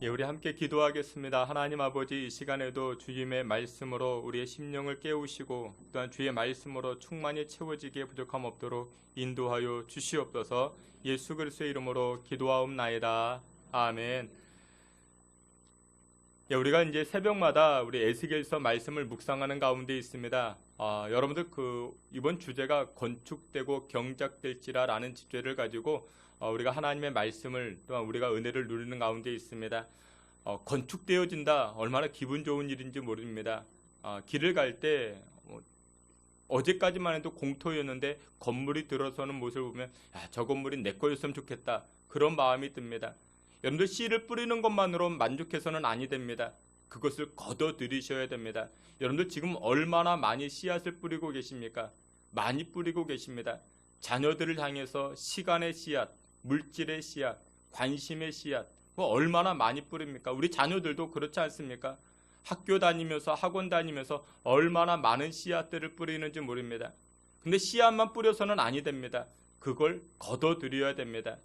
예, 우리 함께 기도하겠습니다. 하나님 아버지, 이 시간에도 주님의 말씀으로 우리의 심령을 깨우시고 또한 주의 말씀으로 충만히 채워지기에 부족함 없도록 인도하여 주시옵소서. 예수 그리스도의 이름으로 기도하옵나이다. 아멘. 예, 우리가 이제 새벽마다 우리 에스겔서 말씀을 묵상하는 가운데 있습니다. 여러분들 이번 주제가 건축되고 경작될지라라는 주제를 가지고 우리가 하나님의 말씀을 또한 우리가 은혜를 누리는 가운데 있습니다. 건축되어진다, 얼마나 기분 좋은 일인지 모릅니다. 길을 갈 때 어제까지만 해도 공터였는데 건물이 들어서는 모습을 보면 저 건물이 내 거였으면 좋겠다, 그런 마음이 듭니다. 여러분들 씨를 뿌리는 것만으로 만족해서는 아니 됩니다. 그것을 거둬들이셔야 됩니다. 여러분들 지금 얼마나 많이 씨앗을 뿌리고 계십니까? 많이 뿌리고 계십니다. 자녀들을 향해서 시간의 씨앗, 물질의 씨앗, 관심의 씨앗, 얼마나 많이 뿌립니까? 우리 자녀들도 그렇지 않습니까? 학교 다니면서 학원 다니면서 얼마나 많은 씨앗들을 뿌리는지 모릅니다. 근데 씨앗만 뿌려서는 아니 됩니다. 그걸 거둬들여야 됩니다.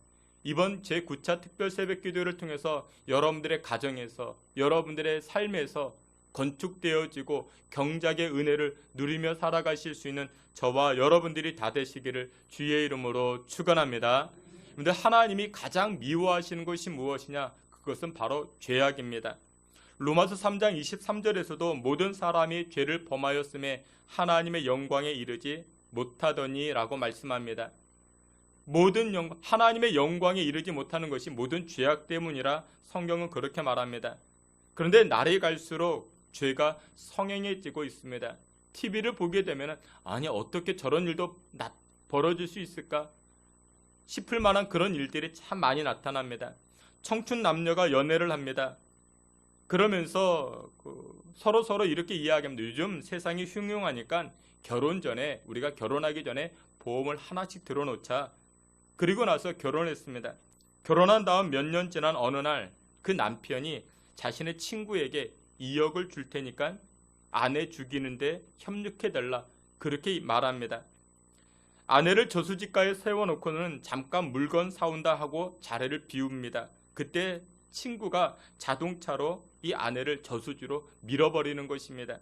이번 제9차 특별 새벽 기도를 통해서 여러분들의 가정에서, 여러분들의 삶에서 건축되어지고 경작의 은혜를 누리며 살아가실 수 있는 저와 여러분들이 다 되시기를 주의 이름으로 축원합니다. 그런데 하나님이 가장 미워하시는 것이 무엇이냐? 그것은 바로 죄악입니다. 로마서 3장 23절에서도 모든 사람이 죄를 범하였음에 하나님의 영광에 이르지 못하더니 라고 말씀합니다. 하나님의 영광에 이르지 못하는 것이 모든 죄악 때문이라 성경은 그렇게 말합니다. 그런데 날이 갈수록 죄가 성행해지고 있습니다. TV를 보게 되면 아니 어떻게 저런 일도 벌어질 수 있을까 싶을 만한 그런 일들이 참 많이 나타납니다. 청춘 남녀가 연애를 합니다. 그러면서 서로 이렇게 이야기합니다. 요즘 세상이 흉흉하니까 우리가 결혼하기 전에 보험을 하나씩 들어놓자. 그리고 나서 결혼했습니다. 결혼한 다음 몇 년 지난 어느 날 그 남편이 자신의 친구에게 2억을 줄 테니까 아내 죽이는데 협력해달라, 그렇게 말합니다. 아내를 저수지가에 세워놓고는 잠깐 물건 사온다 하고 자리를 비웁니다. 그때 친구가 자동차로 이 아내를 저수지로 밀어버리는 것입니다.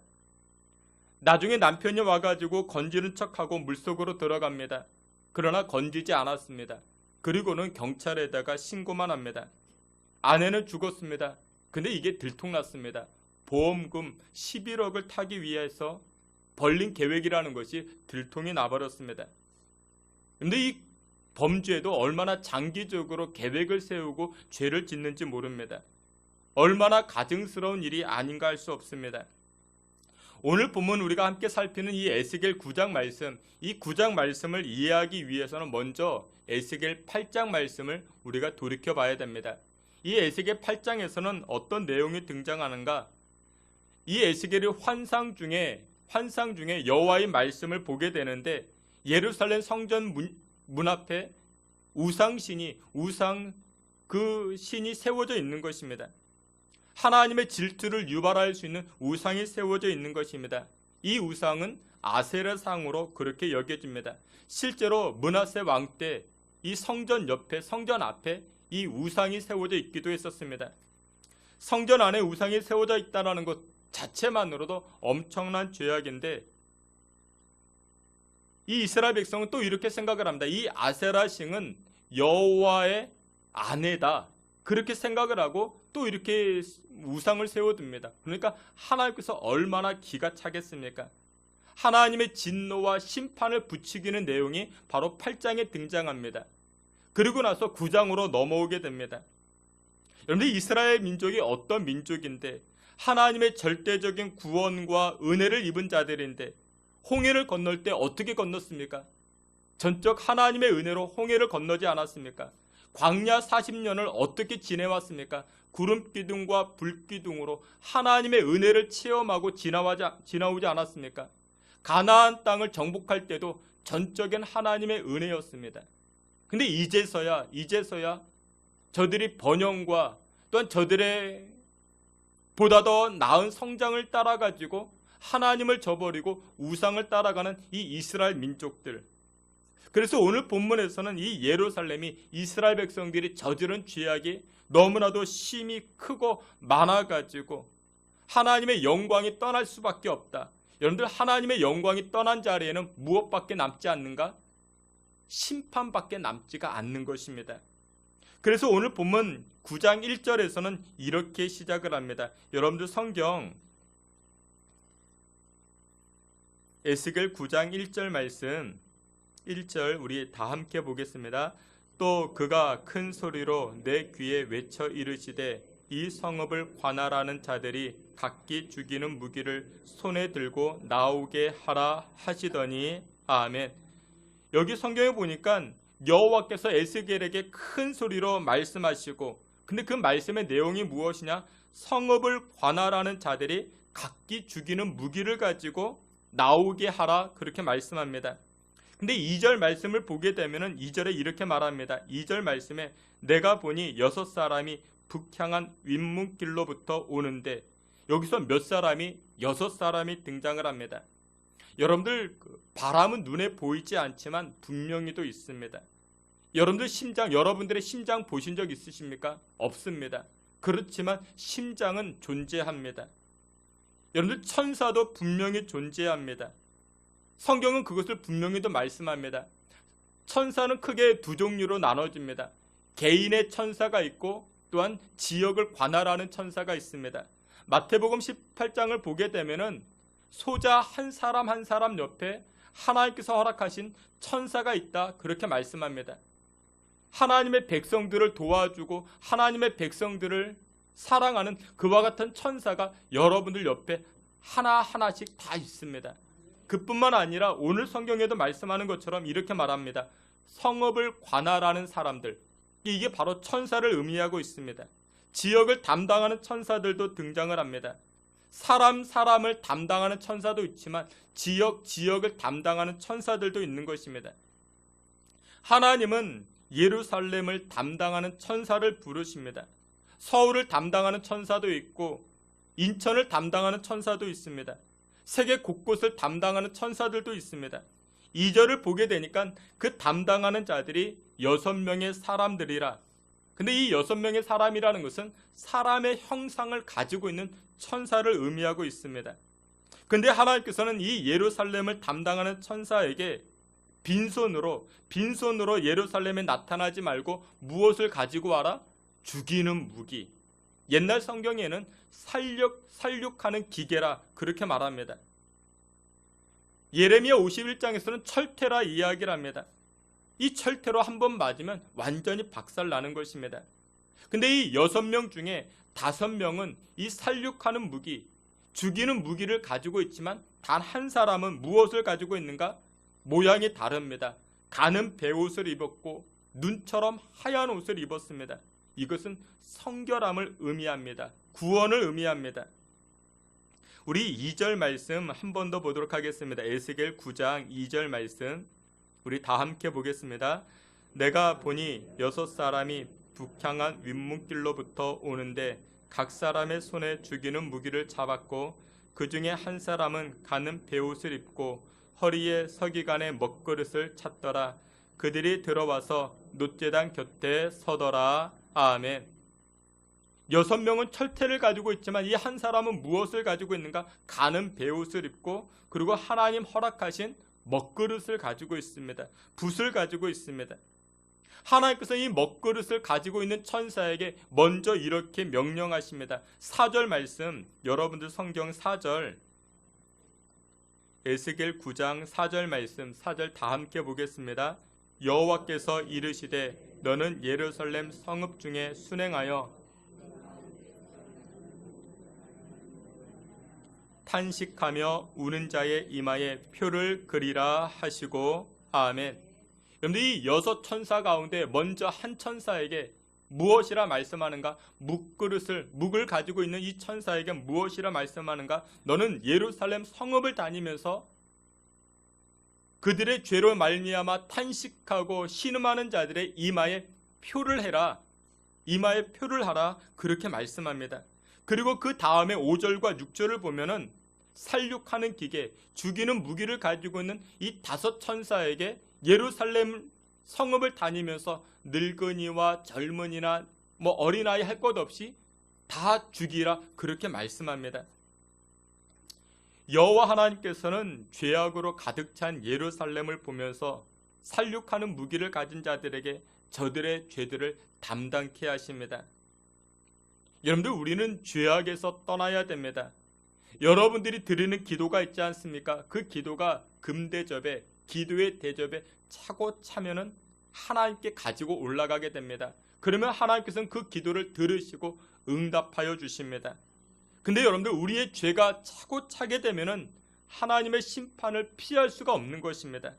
나중에 남편이 와가지고 건지는 척하고 물속으로 들어갑니다. 그러나 건지지 않았습니다. 그리고는 경찰에다가 신고만 합니다. 아내는 죽었습니다. 근데 이게 들통났습니다. 보험금 11억을 타기 위해서 벌린 계획이라는 것이 들통이 나버렸습니다. 근데 이 범죄도 얼마나 장기적으로 계획을 세우고 죄를 짓는지 모릅니다. 얼마나 가증스러운 일이 아닌가 할 수 없습니다. 오늘 본문 우리가 함께 살피는 이 에스겔 9장 말씀, 이 9장 말씀을 이해하기 위해서는 먼저 에스겔 8장 말씀을 우리가 돌이켜 봐야 됩니다. 이 에스겔 8장에서는 어떤 내용이 등장하는가? 이 에스겔이 환상 중에 여호와의 말씀을 보게 되는데 예루살렘 성전 문 앞에 그 신이 세워져 있는 것입니다. 하나님의 질투를 유발할 수 있는 우상이 세워져 있는 것입니다. 이 우상은 아세라상으로 그렇게 여겨집니다. 실제로 므낫세 왕 때 이 성전 앞에 이 우상이 세워져 있기도 했었습니다. 성전 안에 우상이 세워져 있다는 것 자체만으로도 엄청난 죄악인데 이 이스라엘 백성은 또 이렇게 생각을 합니다. 이 아세라신은 여호와의 아내다, 그렇게 생각을 하고 또 이렇게 우상을 세워둡니다. 그러니까 하나님께서 얼마나 기가 차겠습니까? 하나님의 진노와 심판을 부추기는 내용이 바로 8장에 등장합니다. 그리고 나서 9장으로 넘어오게 됩니다. 여러분들 이스라엘 민족이 어떤 민족인데 하나님의 절대적인 구원과 은혜를 입은 자들인데 홍해를 건널 때 어떻게 건넜습니까? 전적 하나님의 은혜로 홍해를 건너지 않았습니까? 광야 40년을 어떻게 지내왔습니까? 구름기둥과 불기둥으로 하나님의 은혜를 체험하고 지나오지 않았습니까? 가나안 땅을 정복할 때도 전적인 하나님의 은혜였습니다. 근데 이제서야 저들이 번영과 또한 저들의 보다 더 나은 성장을 따라가지고 하나님을 저버리고 우상을 따라가는 이 이스라엘 민족들, 그래서 오늘 본문에서는 이 예루살렘이 이스라엘 백성들이 저지른 죄악이 너무나도 심히 크고 많아가지고 하나님의 영광이 떠날 수밖에 없다. 여러분들, 하나님의 영광이 떠난 자리에는 무엇밖에 남지 않는가? 심판밖에 남지가 않는 것입니다. 그래서 오늘 본문 9장 1절에서는 이렇게 시작을 합니다. 여러분들 성경 에스겔 9장 1절 말씀, 1절 우리 다 함께 보겠습니다. 또 그가 큰 소리로 내 귀에 외쳐 이르시되 이 성읍을 관할하는 자들이 각기 죽이는 무기를 손에 들고 나오게 하라 하시더니 아멘. 여기 성경에 보니까 여호와께서 에스겔에게 큰 소리로 말씀하시고, 근데 그 말씀의 내용이 무엇이냐? 성읍을 관할하는 자들이 각기 죽이는 무기를 가지고 나오게 하라, 그렇게 말씀합니다. 근데 2절 말씀을 보게 되면은 2절에 이렇게 말합니다. 2절 말씀에 내가 보니 6사람이 북향한 윗문길로부터 오는데, 여기서 몇 사람이? 6사람이 등장을 합니다. 여러분들, 바람은 눈에 보이지 않지만 분명히도 있습니다. 여러분들의 심장 보신 적 있으십니까? 없습니다. 그렇지만 심장은 존재합니다. 여러분들, 천사도 분명히 존재합니다. 성경은 그것을 분명히도 말씀합니다. 천사는 크게 두 종류로 나눠집니다. 개인의 천사가 있고 또한 지역을 관할하는 천사가 있습니다. 마태복음 18장을 보게 되면은 소자 한 사람 한 사람 옆에 하나님께서 허락하신 천사가 있다, 그렇게 말씀합니다. 하나님의 백성들을 도와주고 하나님의 백성들을 사랑하는 그와 같은 천사가 여러분들 옆에 하나하나씩 다 있습니다. 그뿐만 아니라 오늘 성경에도 말씀하는 것처럼 이렇게 말합니다. 성읍을 관할하는 사람들, 이게 바로 천사를 의미하고 있습니다. 지역을 담당하는 천사들도 등장을 합니다. 사람을 담당하는 천사도 있지만 지역을 담당하는 천사들도 있는 것입니다. 하나님은 예루살렘을 담당하는 천사를 부르십니다. 서울을 담당하는 천사도 있고 인천을 담당하는 천사도 있습니다. 세계 곳곳을 담당하는 천사들도 있습니다. 2절을 보게 되니까 그 담당하는 자들이 6명의 사람들이라. 근데 이 6명의 사람이라는 것은 사람의 형상을 가지고 있는 천사를 의미하고 있습니다. 근데 하나님께서는 이 예루살렘을 담당하는 천사에게 빈손으로 예루살렘에 나타나지 말고 무엇을 가지고 와라? 죽이는 무기. 옛날 성경에는 살육하는 기계라, 그렇게 말합니다. 예레미야 51장에서는 철퇴라 이야기를 합니다. 이 철퇴로 한번 맞으면 완전히 박살나는 것입니다. 근데 이 6명 중에 5명은 이 살육하는 무기, 죽이는 무기를 가지고 있지만 단 한 사람은 무엇을 가지고 있는가? 모양이 다릅니다. 가는 베옷을 입었고 눈처럼 하얀 옷을 입었습니다. 이것은 성결함을 의미합니다. 구원을 의미합니다. 우리 2절 말씀 한 번 더 보도록 하겠습니다. 에스겔 9장 2절 말씀 우리 다 함께 보겠습니다. 내가 보니 6사람이 북향한 윗문길로부터 오는데 각 사람의 손에 죽이는 무기를 잡았고 그 중에 한 사람은 가는 베옷을 입고 허리에 서기관의 먹그릇을 찼더라. 그들이 들어와서 놋제단 곁에 서더라. 아멘. 6명은 철퇴를 가지고 있지만 이 한 사람은 무엇을 가지고 있는가? 가는 베옷을 입고 그리고 하나님 허락하신 먹그릇을 가지고 있습니다. 붓을 가지고 있습니다. 하나님께서 이 먹그릇을 가지고 있는 천사에게 먼저 이렇게 명령하십니다. 4절 말씀, 여러분들 성경 4절, 에스겔 9장 4절 말씀, 4절 다 함께 보겠습니다. 여호와께서 이르시되 너는 예루살렘 성읍 중에 순행하여 탄식하며 우는 자의 이마에 표를 그리라 하시고 아멘. 여러분들, 이 6 천사 가운데 먼저 한 천사에게 무엇이라 말씀하는가? 묵을 가지고 있는 이 천사에게 무엇이라 말씀하는가? 너는 예루살렘 성읍을 다니면서 그들의 죄로 말미암아 탄식하고 신음하는 자들의 이마에 표를 해라. 이마에 표를 하라. 그렇게 말씀합니다. 그리고 그 다음에 5절과 6절을 보면은 살육하는 기계, 죽이는 무기를 가지고 있는 이 5 천사에게 예루살렘 성읍을 다니면서 늙은이와 젊은이나 어린아이 할 것 없이 다 죽이라 그렇게 말씀합니다. 여호와 하나님께서는 죄악으로 가득 찬 예루살렘을 보면서 살육하는 무기를 가진 자들에게 저들의 죄들을 담당케 하십니다. 여러분들, 우리는 죄악에서 떠나야 됩니다. 여러분들이 드리는 기도가 있지 않습니까? 그 기도가 금대접에, 기도의 대접에 차고 차면은 하나님께 가지고 올라가게 됩니다. 그러면 하나님께서는 그 기도를 들으시고 응답하여 주십니다. 근데 여러분들, 우리의 죄가 차고 차게 되면은 하나님의 심판을 피할 수가 없는 것입니다.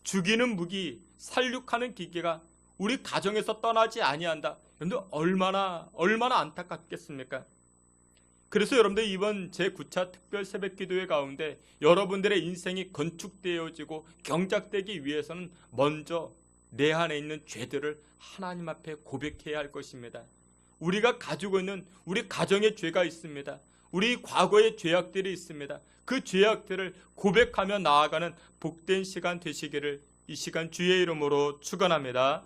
죽이는 무기, 살육하는 기계가 우리 가정에서 떠나지 아니한다. 여러분들, 얼마나 안타깝겠습니까? 그래서 여러분들, 이번 제9차 특별 새벽 기도회 가운데 여러분들의 인생이 건축되어지고 경작되기 위해서는 먼저 내 안에 있는 죄들을 하나님 앞에 고백해야 할 것입니다. 우리가 가지고 있는 우리 가정의 죄가 있습니다. 우리 과거의 죄악들이 있습니다. 그 죄악들을 고백하며 나아가는 복된 시간 되시기를 이 시간 주의 이름으로 축원합니다.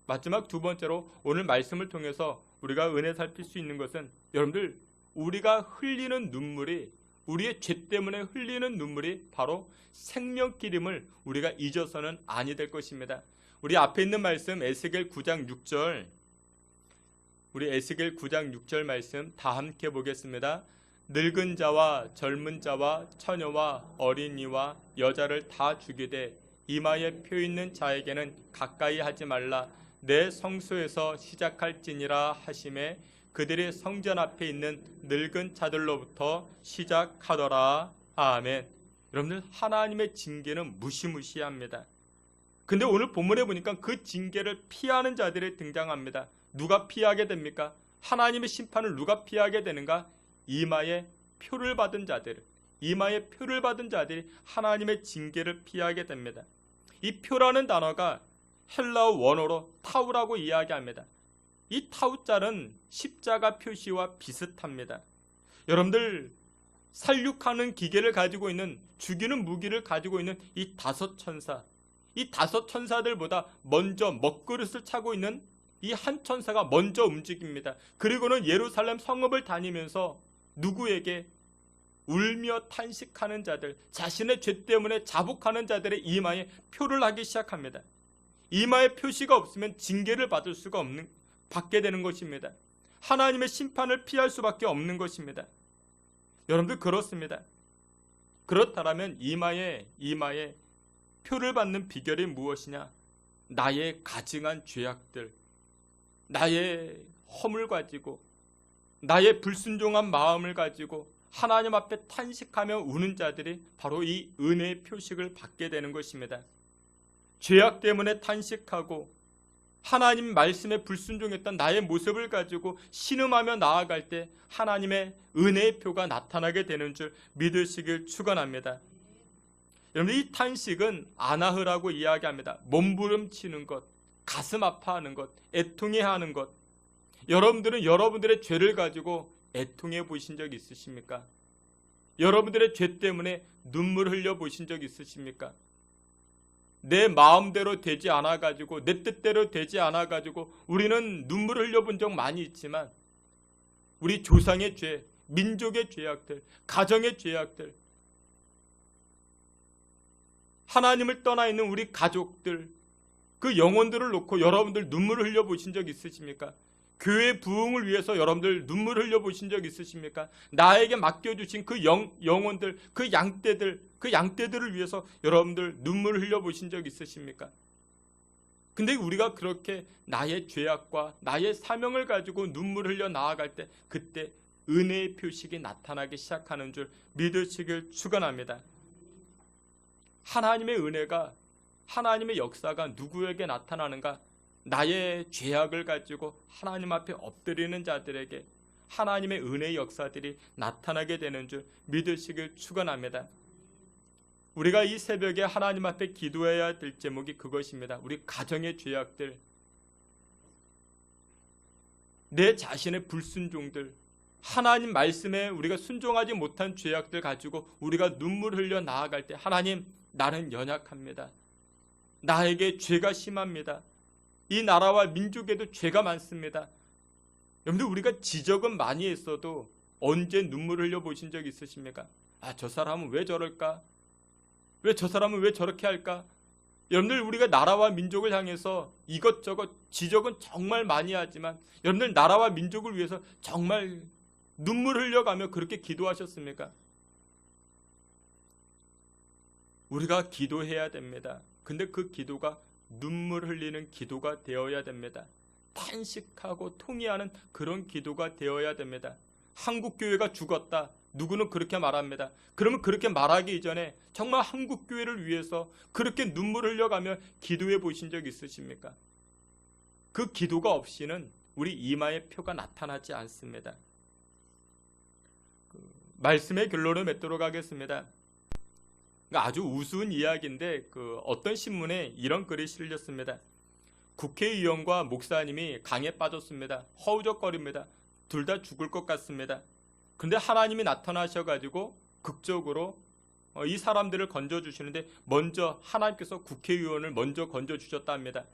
마지막 두 번째로 오늘 말씀을 통해서 우리가 은혜 살필 수 있는 것은, 여러분들, 우리가 흘리는 눈물이, 우리의 죄 때문에 흘리는 눈물이 바로 생명길임을 우리가 잊어서는 아니 될 것입니다. 우리 앞에 있는 말씀 에스겔 9장 6절, 우리 에스겔 9장 6절 말씀 다 함께 보겠습니다. 늙은 자와 젊은 자와 처녀와 어린이와 여자를 다 죽이되 이마에 표 있는 자에게는 가까이 하지 말라. 내 성소에서 시작할지니라 하심에 그들이 성전 앞에 있는 늙은 자들로부터 시작하더라. 아멘. 여러분들, 하나님의 징계는 무시무시합니다. 근데 오늘 본문에 보니까 그 징계를 피하는 자들이 등장합니다. 누가 피하게 됩니까? 하나님의 심판을 누가 피하게 되는가? 이마에 표를 받은 자들이 하나님의 징계를 피하게 됩니다. 이 표라는 단어가 헬라어 원어로 타우라고 이야기합니다. 이 타우자는 십자가 표시와 비슷합니다. 여러분들, 살육하는 기계를 가지고 있는, 죽이는 무기를 가지고 있는 이 다섯 천사들보다 먼저 먹그릇을 차고 있는 이 한 천사가 먼저 움직입니다. 그리고는 예루살렘 성읍을 다니면서 누구에게? 울며 탄식하는 자들, 자신의 죄 때문에 자복하는 자들의 이마에 표를 하기 시작합니다. 이마에 표시가 없으면 징계를 받게 되는 것입니다. 하나님의 심판을 피할 수밖에 없는 것입니다. 여러분들, 그렇습니다. 그렇다면 이마에 표를 받는 비결이 무엇이냐? 나의 가증한 죄악들, 나의 허물 가지고, 나의 불순종한 마음을 가지고 하나님 앞에 탄식하며 우는 자들이 바로 이 은혜의 표식을 받게 되는 것입니다. 죄악 때문에 탄식하고 하나님 말씀에 불순종했던 나의 모습을 가지고 신음하며 나아갈 때 하나님의 은혜의 표가 나타나게 되는 줄 믿으시길 축원합니다. 여러분, 이 탄식은 아나흐라고 이야기합니다. 몸부림치는 것, 가슴 아파하는 것, 애통해하는 것. 여러분들은 여러분들의 죄를 가지고 애통해 보신 적 있으십니까? 여러분들의 죄 때문에 눈물 흘려 보신 적 있으십니까? 내 마음대로 되지 않아가지고, 내 뜻대로 되지 않아가지고 우리는 눈물 흘려본 적 많이 있지만 우리 조상의 죄, 민족의 죄악들, 가정의 죄악들, 하나님을 떠나 있는 우리 가족들, 그 영혼들을 놓고 여러분들 눈물을 흘려보신 적 있으십니까? 교회 부흥을 위해서 여러분들 눈물 흘려보신 적 있으십니까? 나에게 맡겨주신 그 영혼들, 그 양떼들을 위해서 여러분들 눈물 흘려보신 적 있으십니까? 근데 우리가 그렇게 나의 죄악과 나의 사명을 가지고 눈물 흘려 나아갈 때, 그때 은혜의 표식이 나타나기 시작하는 줄 믿으시길 축원합니다. 하나님의 은혜가, 하나님의 역사가 누구에게 나타나는가? 나의 죄악을 가지고 하나님 앞에 엎드리는 자들에게 하나님의 은혜의 역사들이 나타나게 되는 줄 믿으시길 축원합니다. 우리가 이 새벽에 하나님 앞에 기도해야 될 제목이 그것입니다. 우리 가정의 죄악들, 내 자신의 불순종들, 하나님 말씀에 우리가 순종하지 못한 죄악들 가지고 우리가 눈물 흘려 나아갈 때, 하나님, 나는 연약합니다. 나에게 죄가 심합니다. 이 나라와 민족에도 죄가 많습니다. 여러분들, 우리가 지적은 많이 했어도 언제 눈물을 흘려 보신 적 있으십니까? 아, 저 사람은 왜 저럴까? 왜 저 사람은 왜 저렇게 할까? 여러분들, 우리가 나라와 민족을 향해서 이것저것 지적은 정말 많이 하지만 여러분들, 나라와 민족을 위해서 정말 눈물 흘려가며 그렇게 기도하셨습니까? 우리가 기도해야 됩니다. 근데 그 기도가 눈물 흘리는 기도가 되어야 됩니다. 탄식하고 통회하는 그런 기도가 되어야 됩니다. 한국교회가 죽었다, 누구는 그렇게 말합니다. 그러면 그렇게 말하기 이전에 정말 한국교회를 위해서 그렇게 눈물 흘려가며 기도해 보신 적 있으십니까? 그 기도가 없이는 우리 이마의 표가 나타나지 않습니다. 말씀의 결론을 맺도록 하겠습니다. 아주 우스운 이야기인데 어떤 신문에 이런 글이 실렸습니다. 국회의원과 목사님이 강에 빠졌습니다. 허우적거립니다. 둘 다 죽을 것 같습니다. 근데 하나님이 나타나셔가지고 극적으로 이 사람들을 건져주시는데 먼저 하나님께서 국회의원을 먼저 건져주셨다 합니다.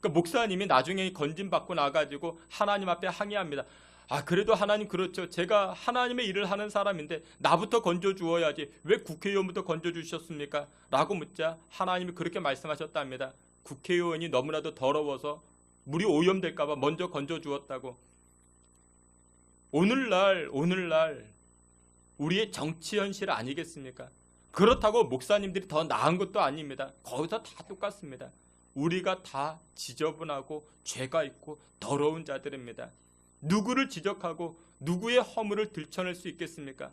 그러니까 목사님이 나중에 건진받고 나가지고 하나님 앞에 항의합니다. 아, 그래도 하나님, 그렇죠. 제가 하나님의 일을 하는 사람인데 나부터 건져주어야지 왜 국회의원부터 건져주셨습니까? 라고 묻자 하나님이 그렇게 말씀하셨답니다. 국회의원이 너무나도 더러워서 물이 오염될까봐 먼저 건져주었다고. 오늘날 우리의 정치 현실 아니겠습니까? 그렇다고 목사님들이 더 나은 것도 아닙니다. 거기서 다 똑같습니다. 우리가 다 지저분하고 죄가 있고 더러운 자들입니다. 누구를 지적하고 누구의 허물을 들춰낼 수 있겠습니까?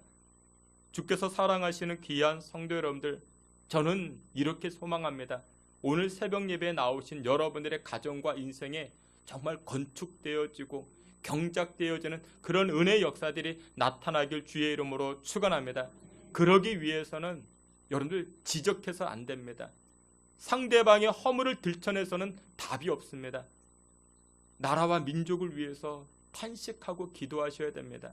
주께서 사랑하시는 귀한 성도 여러분들, 저는 이렇게 소망합니다. 오늘 새벽 예배에 나오신 여러분들의 가정과 인생에 정말 건축되어지고 경작되어지는 그런 은혜의 역사들이 나타나길 주의 이름으로 축원합니다. 그러기 위해서는 여러분들 지적해서 안 됩니다. 상대방의 허물을 들춰내서는 답이 없습니다. 나라와 민족을 위해서 탄식하고 기도하셔야 됩니다.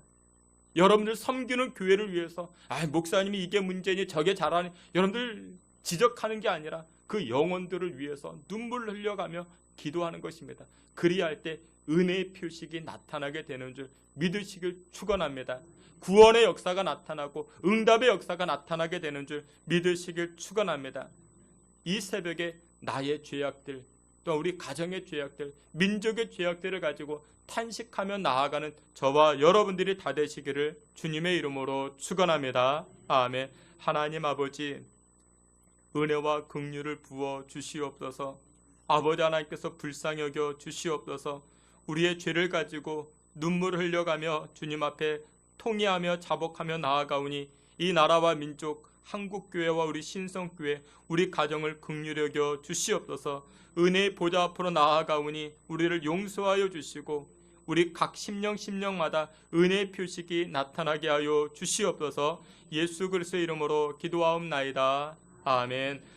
여러분들 섬기는 교회를 위해서 목사님이 이게 문제니 저게 잘하니, 여러분들 지적하는 게 아니라 그 영혼들을 위해서 눈물 흘려가며 기도하는 것입니다. 그리할 때 은혜의 표식이 나타나게 되는 줄 믿으시길 축원합니다. 구원의 역사가 나타나고 응답의 역사가 나타나게 되는 줄 믿으시길 축원합니다. 이 새벽에 나의 죄악들, 또 우리 가정의 죄악들, 민족의 죄악들을 가지고 탄식하며 나아가는 저와 여러분들이 다 되시기를 주님의 이름으로 축원합니다. 아멘. 하나님 아버지, 은혜와 긍휼을 부어 주시옵소서. 아버지 하나님께서 불쌍히 여겨 주시옵소서. 우리의 죄를 가지고 눈물을 흘려가며 주님 앞에 통회하며 자복하며 나아가오니 이 나라와 민족, 한국교회와 우리 신성교회, 우리 가정을 긍휼히 여겨 주시옵소서. 은혜의 보좌 앞으로 나아가오니 우리를 용서하여 주시고 우리 각 심령마다 은혜의 표식이 나타나게 하여 주시옵소서. 예수 그리스도의 이름으로 기도하옵나이다. 아멘.